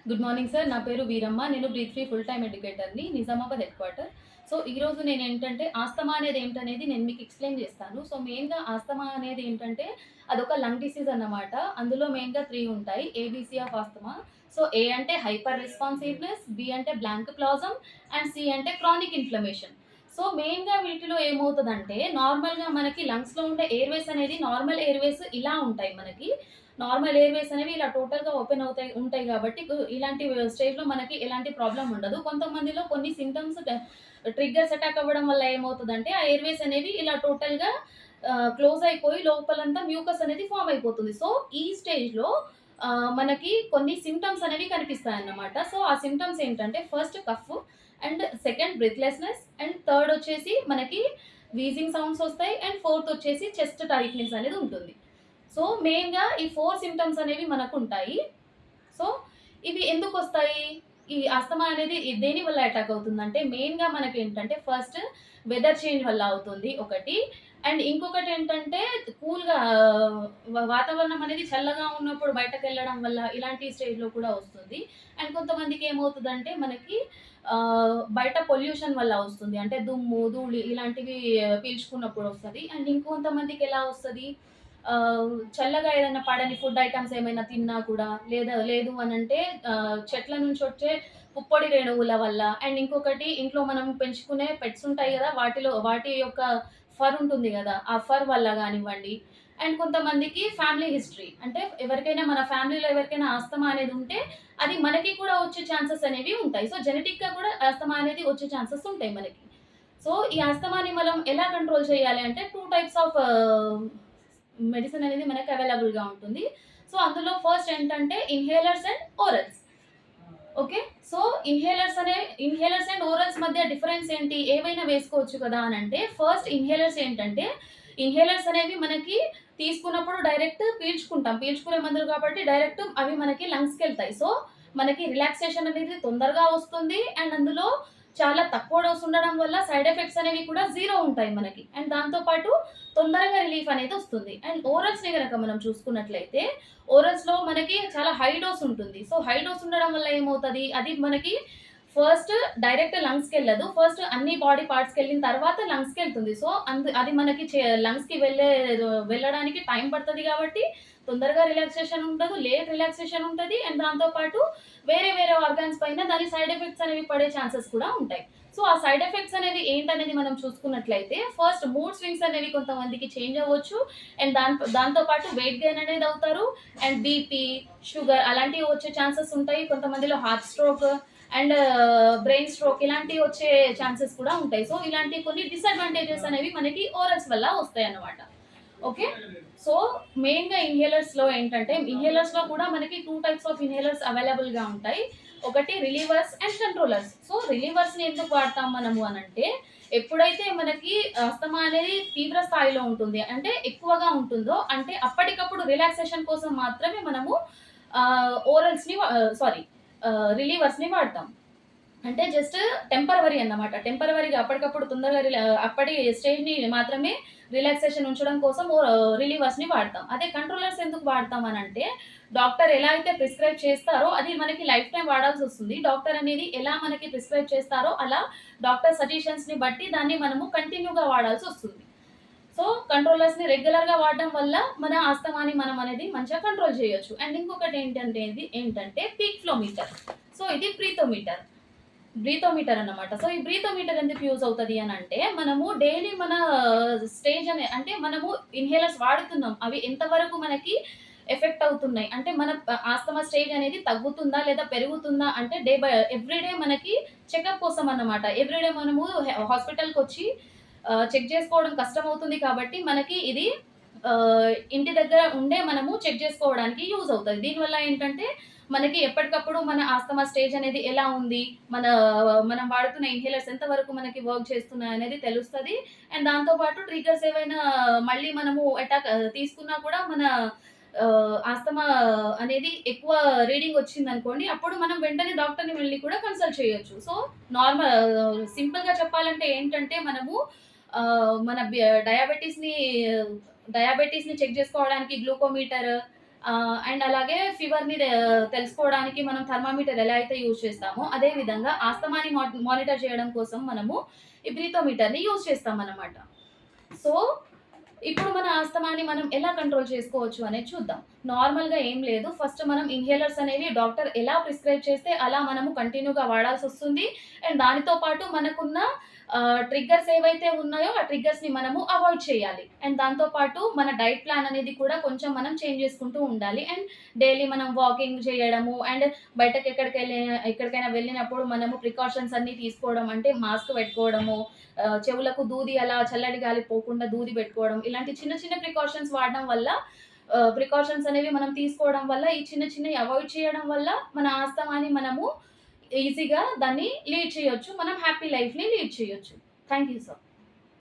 Good morning sir. నా పేరు వీరమ్మ. నేను బ్రీత్ ఫ్రీ ఫుల్ టైమ్ ఎడ్యుకేటర్‌ని నిజామాబాద్ హెడ్ క్వార్టర్. సో, ఈరోజు నేనేంటంటే ఆస్తమా అనేది ఏంటనేది నేను మీకు ఎక్స్‌ప్లెయిన్ చేస్తాను. సో, మెయిన్‌గా ఆస్తమా అనేది ఏంటంటే అదొక లంగ్ డిసీజ్ అన్నమాట. అందులో మెయిన్‌గా 3 ఉంటాయి. ABC of asthma. సో, ఏ అంటే హైపర్ రెస్పాన్సివ్‌నెస్, బి అంటే బ్లాంక్ ప్లాజమ్ అండ్ సి అంటే క్రానిక్ ఇన్‌ఫ్లమేషన్. సో, మెయిన్‌గా వీటిలో ఏమవుతదంటే నార్మల్‌గా మనకి లంగ్స్‌లో ఉండే ఎయిర్‌వేస్ అనేది నార్మల్ ఎయిర్‌వేస్ ఇలా ఉంటాయి మనకి. నార్మల్ ఎయిర్‌వేస్ అనేవి ఇలా టోటల్‌గా ఓపెన్ ఉంటాయి గాబట్టి ఇలాంటి స్టేజ్‌లో మనకి ఎలాంటి ప్రాబ్లమ్ ఉండదు. కొంతమందిలో కొన్ని సింప్టమ్స్ ట్రిగ్గర్స్ అటాక్ అవ్వడం వల్ల ఏమవుతదంటే, ఆ ఎయిర్‌వేస్ అనేవి ఇలా టోటల్‌గా క్లోజ్ అయిపోయి లోపలంతా మ్యూకస్ అనేది ఫార్మ్ అయిపోతుంది. సో, ఈ స్టేజ్‌లో మనకి కొన్ని సింప్టమ్స్ అనేవి కనిపిస్తాయన్నమాట. సో, ఆ సింప్టమ్స్ ఏంటంటే first cough and second breathlessness and third వచ్చేసి మనకి వీజింగ్ సౌండ్స్ ఒస్తాయి అండ్ ఫోర్త్ వచ్చేసి చెస్ట్ టైట్‌నెస్ అనేది ఉంటుంది. సో, మెయిన్‌గా ఈ 4 సింప్టమ్స్ అనేవి మనకుంటాయి. సో, ఇవి ఎందుకొస్తాయి? ఈ ఆస్తమా అనేది దేని వల్ల అటాక్ అవుతుందంటే, మెయిన్‌గా మనకేంటంటే ఫస్ట్ వెదర్ చేంజ్ వల్ల అవుతుంది ఒకటి. అండ్ ఇంకొకటేంటంటే కూల్‌గా వాతావరణం అనేది చల్లగా ఉన్నప్పుడు బయటకెళ్ళడం వల్ల ఇలాంటి స్టేజ్‌లో కూడా వస్తుంది. అండ్ కొంతమందికి ఏమవుతదంటే మనకి బయట పొల్యూషన్ వల్ల వస్తుంది. అంటే దుమ్ము, ధూళి ఇలాంటివి పీల్చుకున్నప్పుడు వస్తది. అండ్ ఇంకొంతమందికి ఎలా వస్తది చల్లగా ఏదైనా పడని ఫుడ్ ఐటెమ్స్ ఏమైనా తిన్నా కూడా లేదు అనంటే చెట్ల నుంచి వచ్చే పుప్పొడి రేణువుల వల్ల అండ్ ఇంకొకటి ఇంట్లో మనం పెంచుకునే పెట్స్ ఉంటాయి గదా! వాటి యొక్క ఫర్ ఉంటుంది గదా! ఆ ఫర్ వల్ల గానివ్వండి. అండ్ కొంతమందికి ఫ్యామిలీ హిస్టరీ అంటే ఎవరికైనా మన ఫ్యామిలీలో ఎవరికైనా ఆస్తమా అనేది ఉంటే అది మనకి కూడా వచ్చే ఛాన్సెస్ అనేవి ఉంటాయి. సో, జెనెటిక్‌గా కూడా ఆస్తమా అనేది వచ్చే ఛాన్సెస్ ఉంటాయి మనకి. సో, ఈ ఆస్తమాని మనం ఎలా కంట్రోల్ చేయాలి అంటే 2 టైప్స్ ఆఫ్ మెడిసిన్ అనేది మనకి అవైలబుల్‌గా ఉంటుంది. సో, అందులో ఫస్ట్ ఏంటంటే inhalers and orals. Okay. So, inhalers and orals మధ్య డిఫరెన్స్ ఏంటి? ఏవైనా వేసుకోవచ్చు కదా అనంటే, ఫస్ట్ ఇన్‌హేలర్స్ ఏంటంటే, ఇన్‌హేలర్స్ అనేవి మనకి తీసుకున్నప్పుడు డైరెక్ట్ పీల్చుకుంటాం. పీల్చుకునే మందులు కాబట్టి డైరెక్ట్ అవి మనకి లంగ్స్‌కెళ్తాయి. సో, మనకి రిలాక్సేషన్ అనేది తొందరగా వస్తుంది. అండ్ అందులో చాలా తక్కువ డోస్ ఉండడం వల్ల సైడ్ ఎఫెక్ట్స్ అనేవి కూడా 0 ఉంటాయి మనకి. అండ్ దాంతో పాటు తొందరగా రిలీఫ్ అనేది వస్తుంది. అండ్ ఓరల్స్‌ని గనక మనం చూసుకున్నట్లయితే ఓరల్స్‌లో మనకి చాలా హై డోస్ ఉంటుంది. సో, హై డోస్ ఉండడం వల్ల ఏమవుతది, అది మనకి ఫస్ట్ డైరెక్ట్ లంగ్స్‌కెళ్ళదు. ఫస్ట్ అన్ని బాడీ పార్ట్స్‌కెళ్ళిన తర్వాత లంగ్స్‌కెళ్తుంది. సో, అది మనకి లంగ్స్‌కి వెళ్ళడానికి టైం పడతది గాబట్టి, తొందరగా రిలాక్సేషన్ ఉండదు. లేట్ రిలాక్సేషన్ ఉంటది. అండ్ దాంతో పాటు వేరే వేరే ఆర్గాన్స్ పైన దాని సైడ్ ఎఫెక్ట్స్ అనేవి పడే ఛాన్సెస్ కూడా ఉంటాయి. సో, ఆ సైడ్ ఎఫెక్ట్స్ అనేవి ఏంటనేది మనం చూసుకున్నట్లయితే, ఫస్ట్ మూడ్ స్వింగ్స్ అనేవి కొంతమందికి చేంజ్ అవ్వచ్చు. అండ్ దాంతో పాటు వెయిట్ గెయిన్ అనేది అవుతారు. అండ్ బీపీ, షుగర్ అలాంటివి వచ్చే ఛాన్సెస్ ఉంటాయి. కొంతమందిలో heart stroke and brain stroke ఇలాంటివి వచ్చే ఛాన్సెస్ కూడా ఉంటాయి. సో, ఇలాంటి కొన్ని డిసడ్వాంటేజెస్ అనేవి మనకి ఓరల్స్ వల్ల వస్తాయన్నమాట. ఓకే. సో, మెయిన్‌గా ఇన్‌హేలర్స్‌లో ఏంటంటే, ఇన్‌హేలర్స్‌లో కూడా మనకి 2 టైప్స్ ఆఫ్ ఇన్‌హేలర్స్ అవైలబుల్‌గా ఉంటాయి. ఒకటి రిలీవర్స్ అండ్ కంట్రోలర్స్. సో, రిలీవర్స్‌ని ఎందుకు వాడతాం మనము అనంటే, ఎప్పుడైతే మనకి ఆస్తమా అనేది తీవ్ర స్థాయిలో ఉంటుంది. అంటే ఎక్కువగా ఉంటుందో, అంటే అప్పటికప్పుడు రిలాక్సేషన్ కోసం మాత్రమే మనము సారీ రిలీవర్స్‌ని వాడతాం. అంటే జస్ట్ టెంపరవరీ అన్నమాట. టెంపరవరీగా అప్పటికప్పుడు తొందరగా అప్పటి స్టేజ్‌ని మాత్రమే రిలాక్సేషన్ ఉంచడం కోసం రిలీవర్స్‌ని వాడతాం. అదే కంట్రోలర్స్ ఎందుకు వాడతాం అనంటే, డాక్టర్ ఎలా అయితే ప్రిస్క్రైబ్ చేస్తారో అది మనకి లైఫ్ టైమ్ వాడాల్సొస్తుంది. డాక్టర్ అనేది ఎలా మనకి ప్రిస్క్రైబ్ చేస్తారో అలా డాక్టర్ సజెషన్స్‌ని బట్టి దాన్ని మనము కంటిన్యూగా వాడాల్సొస్తుంది. సో, కంట్రోలర్స్‌ని రెగ్యులర్‌గా వాడడం వల్ల మన ఆస్తమాని మనం అనేది మంచిగా కంట్రోల్ చేయొచ్చు. అండ్ ఇంకొకటి ఏంటంటే పీక్ ఫ్లో మీటర్. సో, ఇది బ్రీతోమీటర్. బ్రీతోమీటర్ అన్నమాట. సో, ఈ బ్రీతోమీటర్ ఎందుకు యూజ్ అవుతది అనంటే, మనము డైలీ మన స్టేజ్ అంటే మనము ఇన్‌హేలర్స్ వాడుతున్నాం. అవి ఎంతవరకు మనకి ఎఫెక్ట్ అవుతున్నాయి. అంటే మన ఆస్తమా స్టేజ్ అనేది తగ్గుతుందా? లేదా పెరుగుతుందా? అంటే ఎవ్రీ డే మనకి చెకప్ కోసం అన్నమాట. ఎవ్రీ డే మనము హాస్పిటల్‌కొచ్చి చెక్ చేసుకోవడం కష్టమవుతుంది కాబట్టి మనకి ఇది ఇంటి దగ్గర ఉండే మనము చెక్ చేసుకోవడానికి యూజ్ అవుతది. దీనివల్ల ఏంటంటే మనకి ఎప్పటికప్పుడు మన ఆస్తమా స్టేజ్ అనేది ఎలా ఉంది? మనం వాడుతున్న ఇన్‌హేలర్స్ ఎంత వరకు మనకి వర్క్ చేస్తున్నాయనేది తెలుస్తది. అండ్ దాంతో పాటు ట్రిగ్గర్స్ ఏవైనా మళ్ళీ మనము తీసుకున్నా కూడా మన ఆస్తమా అనేది ఎక్కువ రీడింగ్ వచ్చిందనుకోండి, అప్పుడు మనం వెంటనే డాక్టర్‌ని వెళ్లి కూడా కన్సల్ట్ చేయొచ్చు. సో, సింపుల్‌గా చెప్పాలంటే ఏంటంటే మనము మన డయాబెటిస్‌ని చెక్ చేసుకోవడానికి గ్లూకోమీటర్ అండ్ అలాగే ఫీవర్‌ని తెలుసుకోవడానికి మనం థర్మామీటర్ ఎలా అయితే యూజ్ చేస్తామో, అదే విధంగా ఆస్తమాని మానిటర్ చేయడం కోసం మనము ఈ బ్రీతోమీటర్‌ని యూజ్ చేస్తామనమాట. సో, ఇప్పుడు మన ఆస్తమాని మనం ఎలా కంట్రోల్ చేసుకోవచ్చు అనేది చూద్దాం. నార్మల్‌గా ఏం లేదు. ఫస్ట్ మనం ఇన్‌హేలర్స్ అనేవి డాక్టర్ ఎలా ప్రిస్క్రైబ్ చేస్తే అలా మనము కంటిన్యూగా వాడాల్సొస్తుంది. అండ్ దానితో పాటు మనకున్న ట్రిగ్గర్స్ ఏవైతే ఉన్నాయో ఆ ట్రిగ్గర్స్‌ని మనము అవాయిడ్ చేయాలి. అండ్ దాంతో పాటు మన డైట్ ప్లాన్ అనేది కూడా కొంచెం మనం చేంజ్ చేసుకుంటూ ఉండాలి. అండ్ డైలీ మనం వాకింగ్ చేయడము అండ్ బయటకి ఎక్కడికైనా వెళ్ళినప్పుడు మనము ప్రికాషన్స్ అన్నీ తీసుకోవడం అంటే మాస్క్ పెట్టుకోవడము, చెవులకు దూది అలా చల్లటి గాలి పోకుండా దూది పెట్టుకోవడం. ఇలాంటి చిన్న చిన్న ప్రికాషన్స్ వాడడం వల్ల ప్రికాషన్స్ అనేవి మనం తీసుకోవడం వల్ల ఈ చిన్న చిన్నవి అవాయిడ్ చేయడం వల్ల మన ఆస్తమాని మనము ఈజీగా దాన్ని లీడ్ చేయొచ్చు. మనం హ్యాపీ లైఫ్‌ని లీడ్ చేయొచ్చు. Thank you so